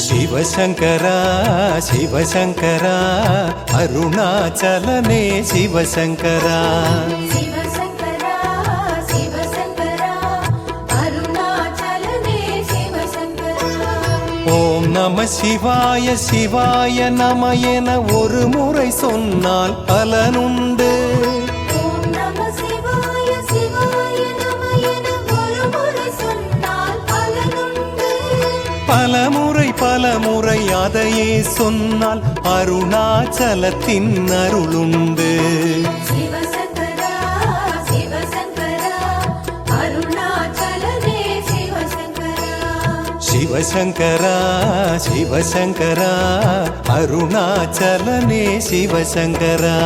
சிவசங்கரா சிவசங்கரா அருணாச்சலனே சிவசங்கரா சிவசங்கரா சிவசங்கரா அருணாச்சலனே சிவசங்கரா. ஓம் நம சிவாய சிவாய நம என ஒரு முறை சொன்னால் பலனுண்டு. ஓம் நம சிவாய சிவாய நம என ஒரு முறை சொன்னால் பலனுண்டு. பலமுறை அதையே சொன்னால் அருணாச்சலத்தின் அருளுண்டு. சிவசங்கரா சிவசங்கரா அருணாச்சலனே சிவசங்கரா. சிவசங்கரா சிவசங்கரா அருணாச்சலனே சிவசங்கரா.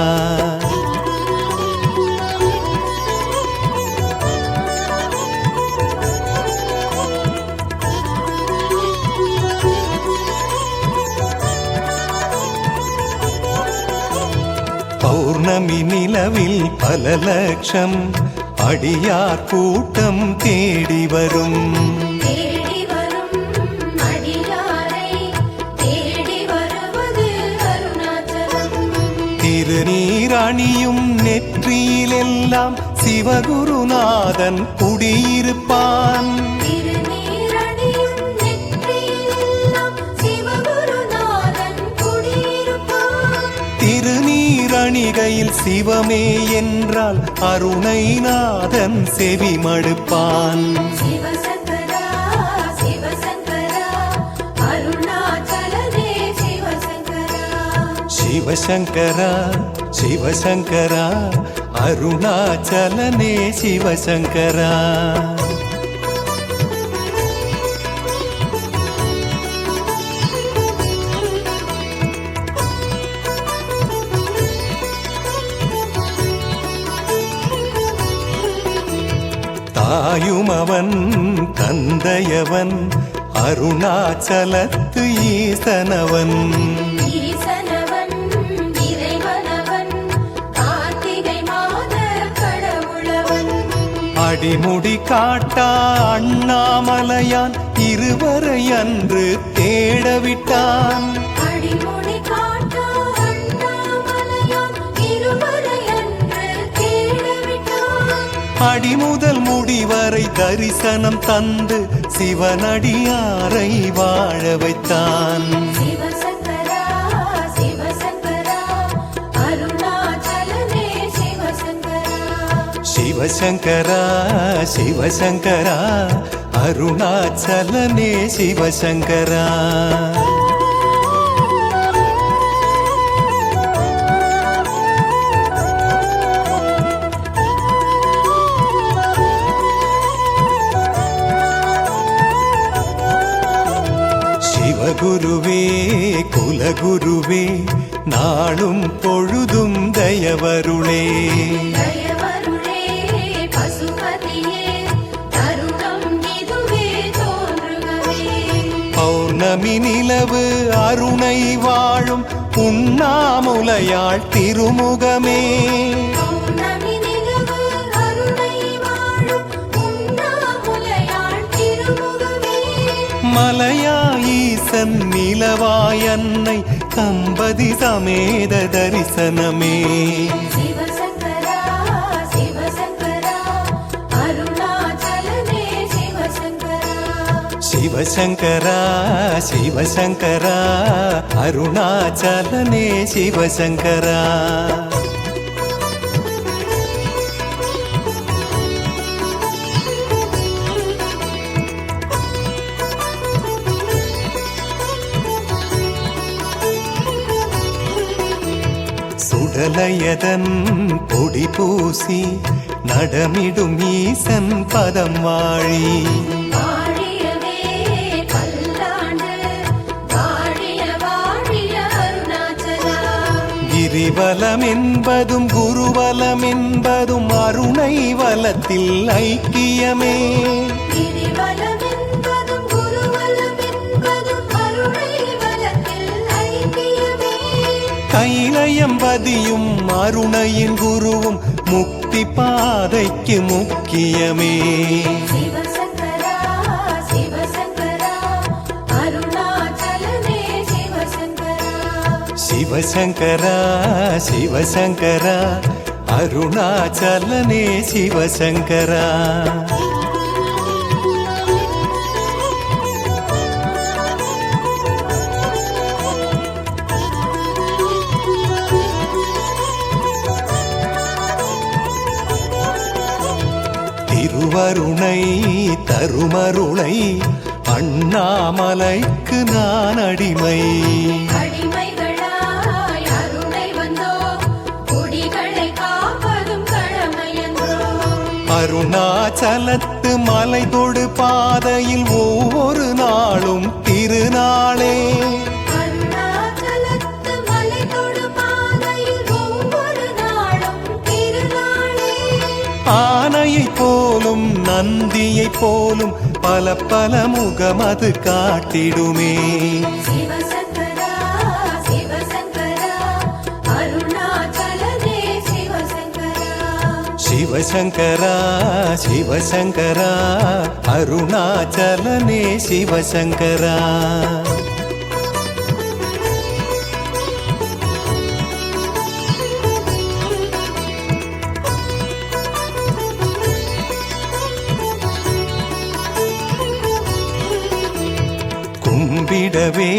பௌர்ணமி நிலவில் பல லட்சம் அடியார் கூட்டம் தேடி வரும். தேடி வரும் அடியாரை தேடி வருவது அருணாச்சலம். திருநீரணியும் நெற்றியிலெல்லாம் சிவகுருநாதன் குடியிருப்பான். திருநீரணியும் நெற்றியிலெல்லாம் சிவகுருநாதன் குடியிருப்பான். திருநீரணிகையில் சிவமே என்றால் அருணைநாதன் செவி மடுப்பான். சிவசங்கரா சிவசங்கரா அருணாச்சலனே சிவசங்கரா. சிவசங்கரா சிவசங்கரா அருணாச்சலனே சிவசங்கரா. தாயுமவன் தந்தையவன் அருணாச்சலத்து ஈசனவன். ஈசனவன் இறைவனவன் கார்த்திகை மாத கடவுளவன். அடிமுடி காட்டா அண்ணாமலையான் இருவரை அன்று தேடவிட்டான். அடிமுடி காட்டா அண்ணாமலையான் இருவரை அன்று தேடவிட்டான். அடிமுதல் முடிவரை தரிசனம் தந்து சிவனடியாரை வாழ வைத்தான். சிவசங்கரா சிவசங்கரா அருணாச்சலனே சிவசங்கரா. சிவசங்கரா சிவசங்கரா அருணாச்சலனே சிவசங்கரா. சிவகுருவே குலகுருவே நாளும் பொழுதும் தயவருளே. தயவருளே பசுபதியே தருணம் இதுவே தோன்றுகவே. பௌர்ணமி நிலவு அருணை வாழும் உண்ணாமுலையாள் திருமுகமே. பௌர்ணமி நிலவு அருணை வாழும் உண்ணாமுலையாள் திருமுகமே. மலையா ஈசன் நிலவாயன்னை தம்பதி சமேத தரிசனமே. சிவசங்கரா சிவசங்கரா அருணாச்சலனே சிவசங்கரா. சிவசங்கரா சிவசங்கரா அருணாச்சலனே சிவசங்கரா. சுடலையதன் பொடி பூசி நடமிடும் ஈசன் பதம் வாழி. வாழியவே பல்லாண்டு வாழிய வாழிய அருணாச்சலா. கிரிவலம் என்பதும் குருவலம் என்பதும் அருணை வலத்தில் ஐக்கியமே. கிரிவலம் என்பதும் குருவலம் என்பதும் அருணை வலத்தில் ஐக்கியமே. கைலயம்பதியும் அருணையின் குருவும் முக்தி பாதைக்கு முக்கியமே. சிவசங்கரா சிவசங்கரா அருணாச்சல சிவசங்கரா சிவசங்கரா அருணாச்சலனே சிவசங்கரா திருவருணை தருமருளை அண்ணாமலைக்கு நான் அடிமை. அடிமைகளாய் அருணை வந்தோ குடிகளை காப்பதும் கடமையன்றோ. அருணாச்சலத்து மலை தொடு பாதையில் ஒவ்வொரு நாளும் திருநாளே. அருணாச்சலத்து மலை தொடு பாதையில் ஒவ்வொரு நாளும் திருநாளே. ஆனையைப் போலும் நந்தியைப் போலும் பல பல முகம் அது காட்டிடுமே. சிவசங்கரா சிவசங்கரா அருணாச்சலனே சிவசங்கரா. சிவசங்கரா சிவசங்கரா அருணாச்சலனே சிவசங்கரா. கும்பிடவே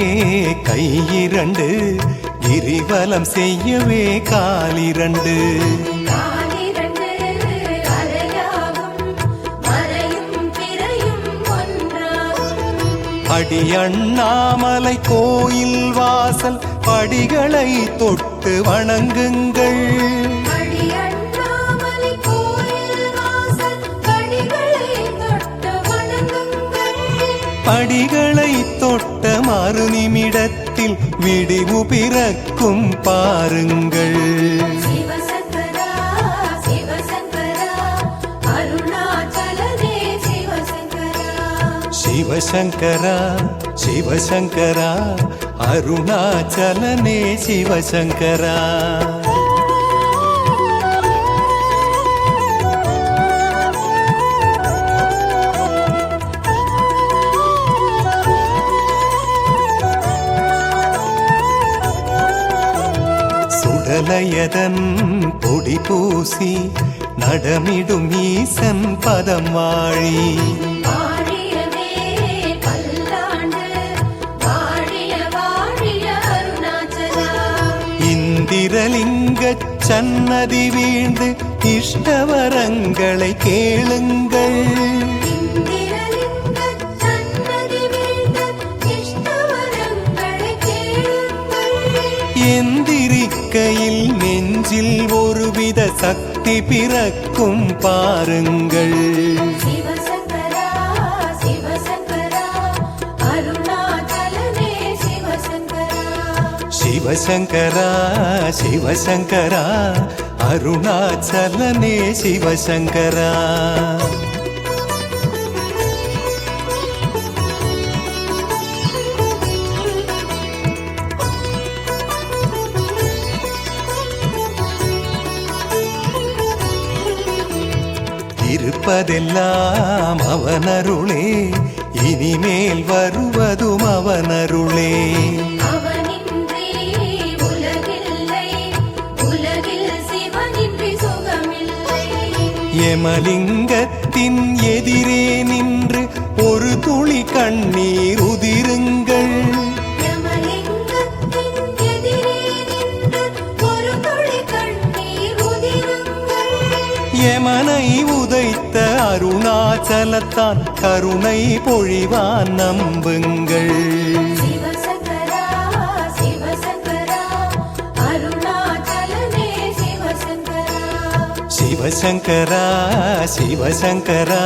கையிரண்டு கிரிவலம் செய்யவே காலிரண்டு. காலிரண்டு அலையாகும் மறையும் பிறையும் ஒன்றாகும். அடி அண்ணாமலை கோயில் வாசல் படிகளை தொட்டு வணங்குங்கள். அடி அண்ணாமலை கோயில் வாசல் படிகளை தொட்டு வணங்குங்கள். படிகளை தொட்ட மறு நிமிடத்தில் விடிவு பிறக்கும் பாருங்கள். சிவசங்கரா சிவசங்கரா அருணாச்சலனே சிவசங்கரா. சிவசங்கரா சிவசங்கரா அருணாச்சலனே சிவசங்கரா. சுடலையதன் பொடி பூசி நடமிடும் ஈசன் பதம் வாழி. வாழியவே பல்லாண்டு வாழிய வாழிய அருணாச்சலா. இந்திரலிங்கச் சன்னதி வீழ்ந்து இஷ்டவரங்களை கேளுங்கள். இந்திரலிங்கச் சன்னதி வீழ்ந்த இஷ்டவரங்களை கேளுங்கள். எந்திரிக்கையில் நெஞ்சில் ஒருவித சக்தி பிறக்கும் பாருங்கள். சிவசங்கரா சிவசங்கரா அருணாச்சலனே சிவசங்கரா. சிவசங்கரா சிவசங்கரா அருணாச்சலனே சிவசங்கரா. இருப்பதெல்லாம் அவனருளே இனிமேல் வருவதும் அவனருளே. அவனின்றி உலகில்லை உலகில் சிவனின்றி சுகமில்லை. யமலிங்கத்தின் எதிரே நின்று ஒரு துளி கண்ணீர் உதிருங்கள். யமலிங்கத்தின் எதிரே நின்று ஒரு துளி கண்ணீர் உதிருங்கள். யமனை உதைத்த அருணாச்சலத்தான் கருணை பொழிவான் நம்புங்கள். சிவசங்கரா சிவசங்கரா அருணாச்சலனே சிவசங்கரா. சிவசங்கரா சிவசங்கரா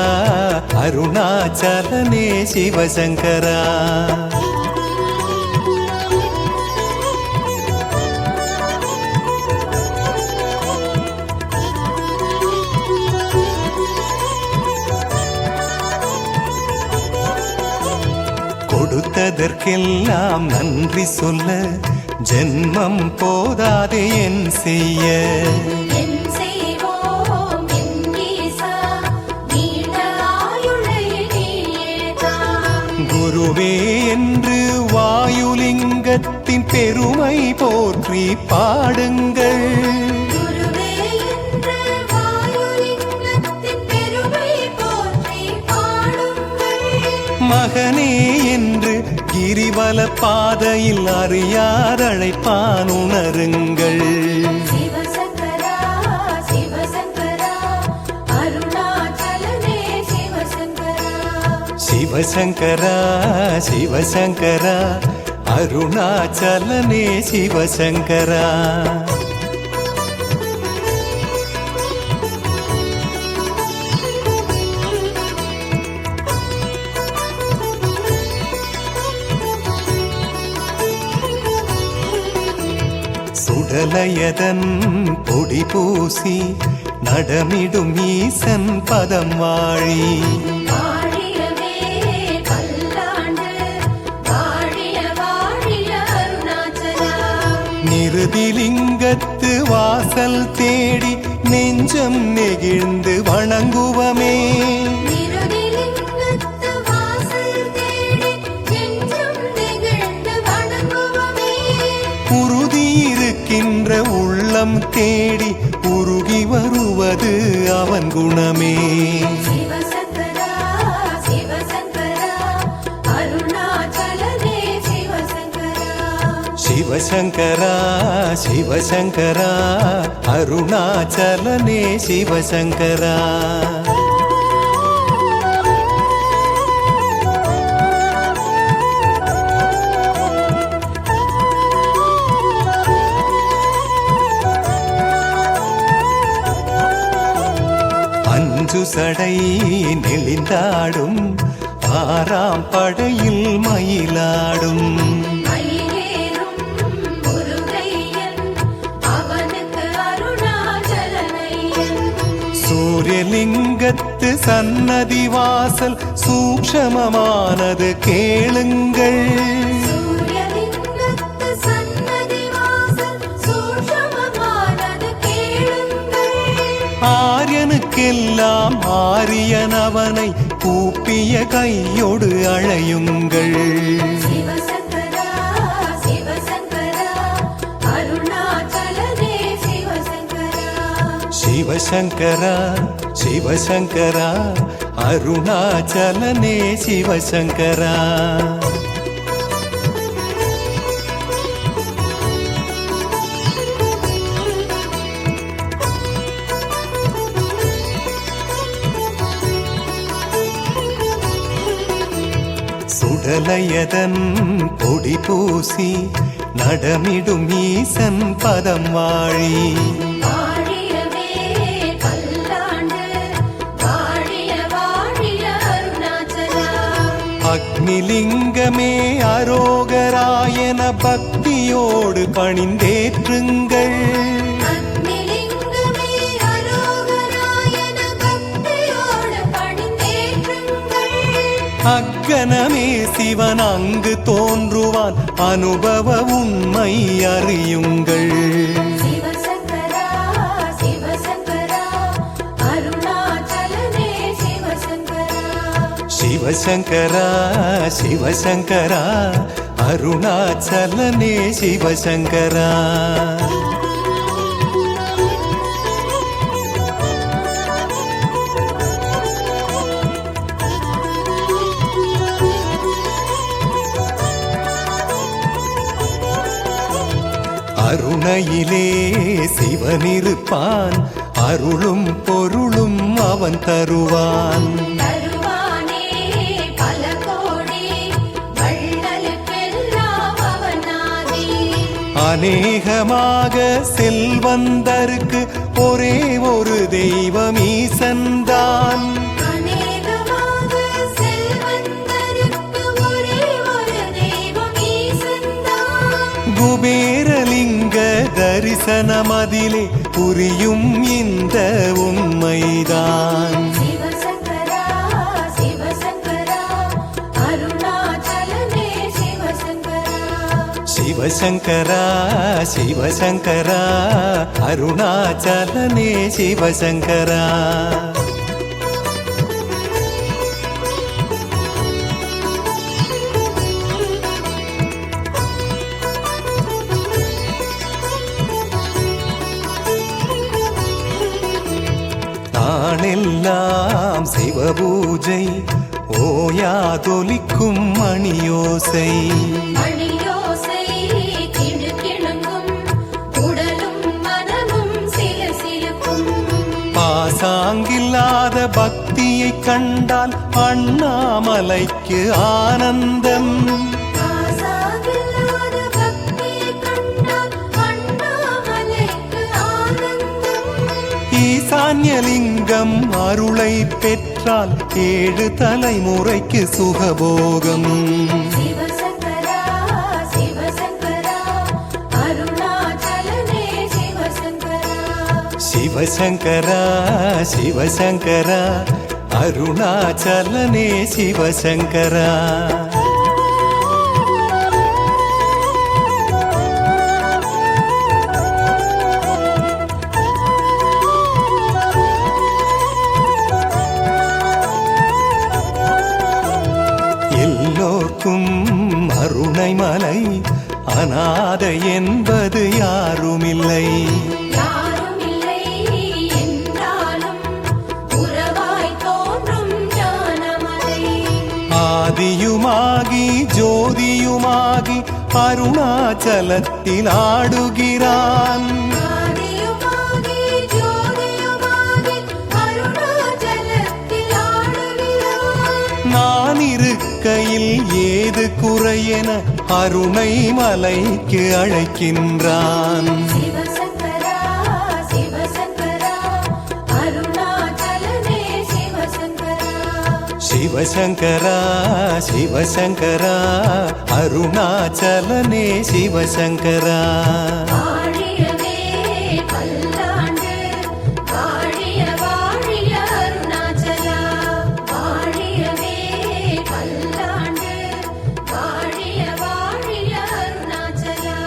அருணாச்சலனே சிவசங்கரா. கொடுத்ததற்கெல்லாம் நன்றி சொல்ல ஜென்மம் போதாதே என் செய்ய. என் செய்வோம் என் ஈசா நீண்ட ஆயுளை நீயே தா. குருவே என்று வாயுலிங்க வாயுலிங்கத்தின் பெருமை போற்றி பாடுங்கள். குருவே என்று வாயுலிங்கத்தின் பெருமை போற்றி பாடுங்கள். மகனே என்று கிரிவல பாதையில் அறியாதழைப்பான் உணருங்கள். சிவசங்கரா சிவசங்கரா அருணாச்சலனே சிவசங்கரா. சிவசங்கரா சிவசங்கரா அருணாச்சலனே சிவசங்கரா. சுடலையதன் பொடி பூசி நடமிடும் ஈசன் பதம் வாழி. வாழியவே பல்லாண்டு வாழிய வாழிய அருணாச்சலா. நிருதிலிங்கத்து வாசல் தேடி நெஞ்சம் நெகிழ்ந்து வணங்குவமே. நிருதிலிங்கத்து வாசல் தேடி நெஞ்சம் நெகிழ்ந்து வணங்குவமே. உறுதி இருக்கின்ற உள்ளம் தேடி உருகி வருவது அவன் குணமே. சிவசங்கரா சிவசங்கரா அருணாச்சலனே சிவசங்கரா. சிவசங்கரா சிவசங்கரா அருணாச்சலனே சிவசங்கரா. அஞ்சு சடை நெளிந்தாடும் ஆறாம் படையில் மயிலாடும். மயிலேறும் முருகையன் அவனுக்கு அருணாச்சலனையன். சூரியலிங்கத்து சன்னதி வாசல் சூக்ஷமமானது கேளுங்கள். சூரியலிங்கத்து சன்னதி வாசல் சூக்ஷமமானது கேளுங்கள். ஆரியனுக்கெல்லாம் ஆரியன் அவனை கூப்பிய கையோடு அழையுங்கள். சிவசங்கரா சிவசங்கரா அருணாச்சலனே சிவசங்கரா. சிவசங்கரா சிவசங்கரா அருணாச்சலனே சிவசங்கரா. சுடலையதன் பொடி பூசி நடமிடும் ஈசன் பதம் வாழி. வாழியவே பல்லாண்டு வாழிய வாழிய அருணாச்சலா. அக்னிலிங்கமே அரோகராயன பக்தியோடு பணிந்தேற்றுங்கள். அக்னிலிங்கமே அரோகராயன பக்தியோடு பணிந்தேற்றுங்கள். அக்கனமே சிவன் அங்கு தோன்றுவான் அனுபவ உண்மை அறியுங்கள். சிவசங்கரா சிவசங்கரா அருணாச்சலனே சிவசங்கரா. சிவசங்கரா சிவசங்கரா அருணாச்சலனே சிவசங்கரா. அருணையிலே சிவனிருப்பான் அருளும் பொருளும் அவன் தருவான். தருவானே பல கோடி வள்ளலுக்கெல்லாம் அவனாதி. அநேகமாக செல்வந்தருக்கு ஒரே ஒரு தெய்வம் ஈசன்தான். அநேகமாக செல்வந்தருக்கு ஒரே ஒரு தெய்வம் ஈசன்தான். குபேரலிங்க தரிசனமதிலே புரியும் இந்த உண்மைதான். சிவசங்கரா சிவசங்கரா அருணாச்சலனே சிவசங்கரா. சிவசங்கரா சிவசங்கரா அருணாச்சலனே சிவசங்கரா. பூஜை ஓயாதொலிக்கும் மணியோசை மணியோசை கிணுகிணுங்கும் உடலும் மனமும் சிலுசிலுக்கும் பாசாங்கில்லாத பக்தியை கண்டால் அண்ணாமலைக்கு ஆனந்தம் ஆசாவில்லாத பக்தியை கண்டால் அண்ணாமலைக்கு ஆனந்தம் ஈசான்யலிங்கம் அருளை பெற்றால் 7 தலைமுறைக்கு சுகபோகம் சிவசங்கரா சிவசங்கரா அருணாச்சலனே சிவசங்கரா சிவசங்கரா சிவசங்கரா அருணாச்சலனே சிவசங்கரா எல்லோர்க்கும் அருணைமலை அநாதை என்பது யாருமில்லை யாருமில்லை என்றாலும் உறவாய் தோன்றும் ஞானமலை ஆதியுமாகி ஜோதியுமாகி அருணாச்சலத்தில் ஆடுகிறான் ஆதியுமாகி ஜோதியுமாகி அருணாச்சலத்தில் ஆடுகிறான் நான் இருக்கையில் ஏது குறையென அருணை மலைக்கு அழைக்கின்றான் சிவசங்கரா சிவசங்கரா அருணாச்சலனே சிவசங்கரா சிவசங்கரா சிவசங்கரா அருணாச்சலனே சிவசங்கரா வாழியவே பல்லாண்டு வாழிய வாழிய அருணாச்சலா வாழியவே பல்லாண்டு வாழிய வாழிய அருணாச்சலா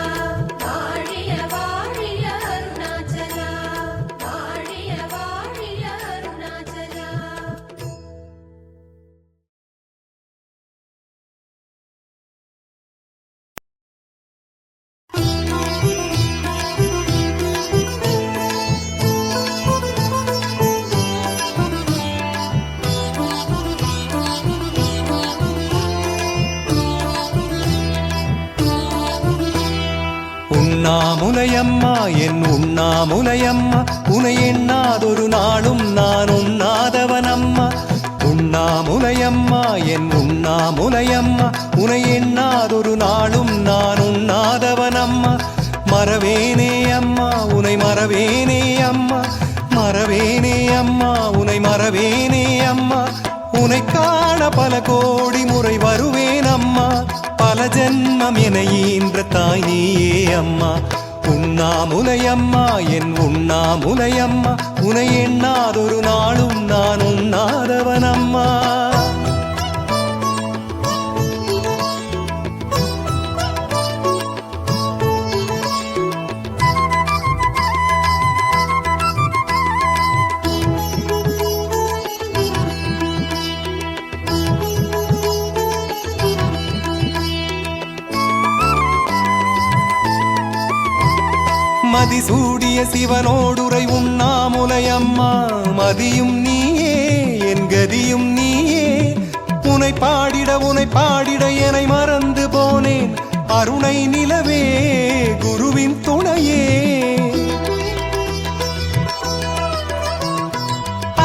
வாழிய வாழிய அருணாச்சலா வாழிய வாழிய அருணாச்சலா உண்ணாமுலையம்மா என் உண்ணாமுலையம்மா உனை எண்ணாதொரு நாளும் நான் உண்ணாதவனம்மா உண்ணாமுலையம்மா என் உண்ணாமுலையம்மா உனை எண்ணாதொரு நாளும் நான் உண்ணாதவனம்மா மறவேனே அம்மா உனை மறவேனே அம்மா மறவேனே அம்மா உனை மறவேனே அம்மா உனை காண பல கோடி முறை வருவேன் அம்மா பல ஜென்மம் என ஈன்ற தாய் நீயே அம்மா உண்ணாமுலையம்மா என் உண்ணாமுலையம்மா உனை எண்ணாதொரு நாளும் நான் உண்ணாதவனம்மா மதிசூடிய சிவனோடுரை உண்ணாமுலையம்மா மதியும் நீயே என் கதியும் நீயே உனை பாடிட எனை மறந்து போனேன் அருணை நிலவே குருவின் துணையே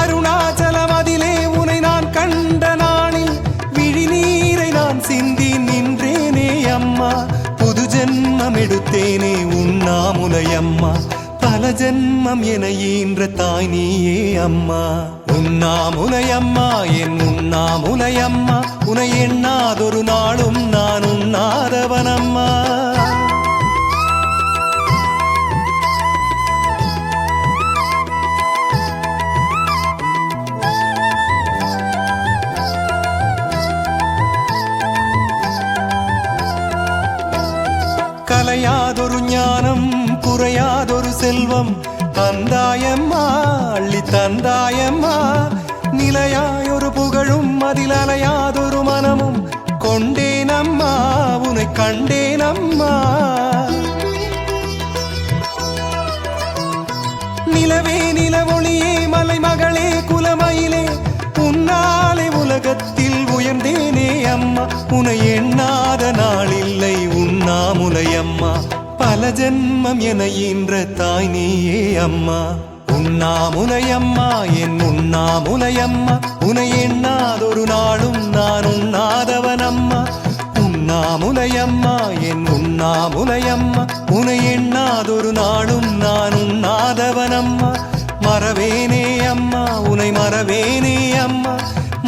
அருணாச்சலம் அதிலே உனை நான் கண்ட நாளில் விழிநீரை நான் சிந்தி நின்றேனே அம்மா புது ஜென்மம் எடுத்தேனே உண்ணாமுலையம்மா பல ஜென்மம் என ஈன்ற தாய் நீயே அம்மா உண்ணாமுலையம்மா என் உண்ணாமுலையம்மா உனை எண்ணாதொரு நாளும் நான் உண்ணாதவனம்மா கலையாதொரு ஞானம் குறையாதொரு செல்வம் தந்தாயம்மா அள்ளி தந்தாயம்மா நிலையாயொரு புகழும் அதில் அலையாதொரு மனமும் கொண்டேனம்மா உனை கண்டேனம்மா நிலவே நிலவொளியே மலை மகளே குலமயிலே உன்னை அருளாலே உலகத்தில் உயர்ந்தேனே அம்மா உனை எண்ணாத நாளில்லை உண்ணாமுலை அம்மா பல ஜென்மம் என ஈன்ற தாய் நீயே அம்மா உண்ணாமுலை அம்மா என் உண்ணாமுலை அம்மா உனை எண்ணாதொரு நாளும் நான் உண்ணாதவன் அம்மா உண்ணாமுலை அம்மா என் உண்ணாமுலை அம்மா உனை எண்ணாதொரு நாளும் நான் உண்ணாதவன் அம்மா மறவேனே அம்மா உனை மறவேனே அம்மா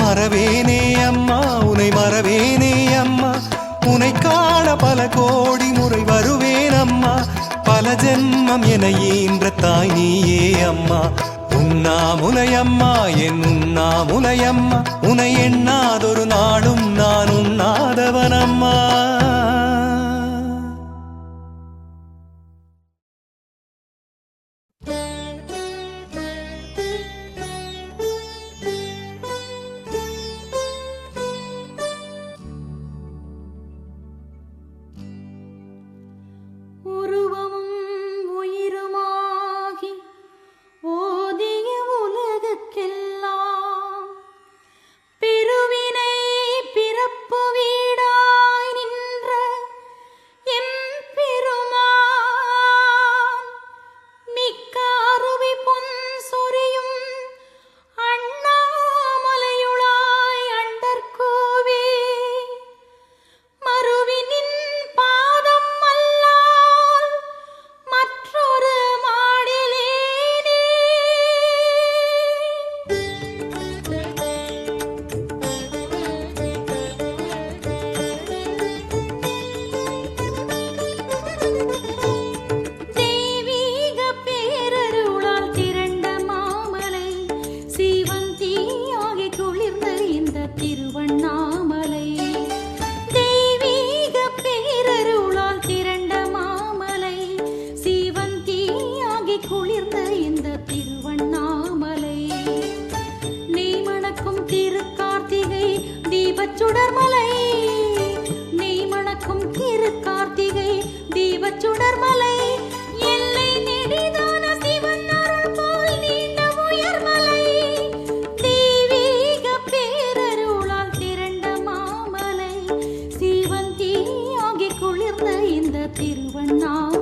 மறவேனே அம்மா உனை மறவேனே அம்மா உனை காண பல கோடி முறை வருவேன் அம்மா பல ஜென்மம் என ஈன்ற தாய் நீயே அம்மா உண்ணாமுலை அம்மா என் உண்ணாமுலை அம்மா உனை எண்ணாதொரு நாளும் நான் உண்ணாதவன் அம்மா சுடர்மலை நீ மணக்கும் திரு கார்த்திகை தீபச் சுடர்மலை எல்லை நெடிதான சிவன் அருள் போல் நீண்ட உயர்மலை தெய்வீக பேரருளால் திரண்ட மாமலை சிவன் தீயாகி குளிர்ந்த இந்த திருவண்ணாமலை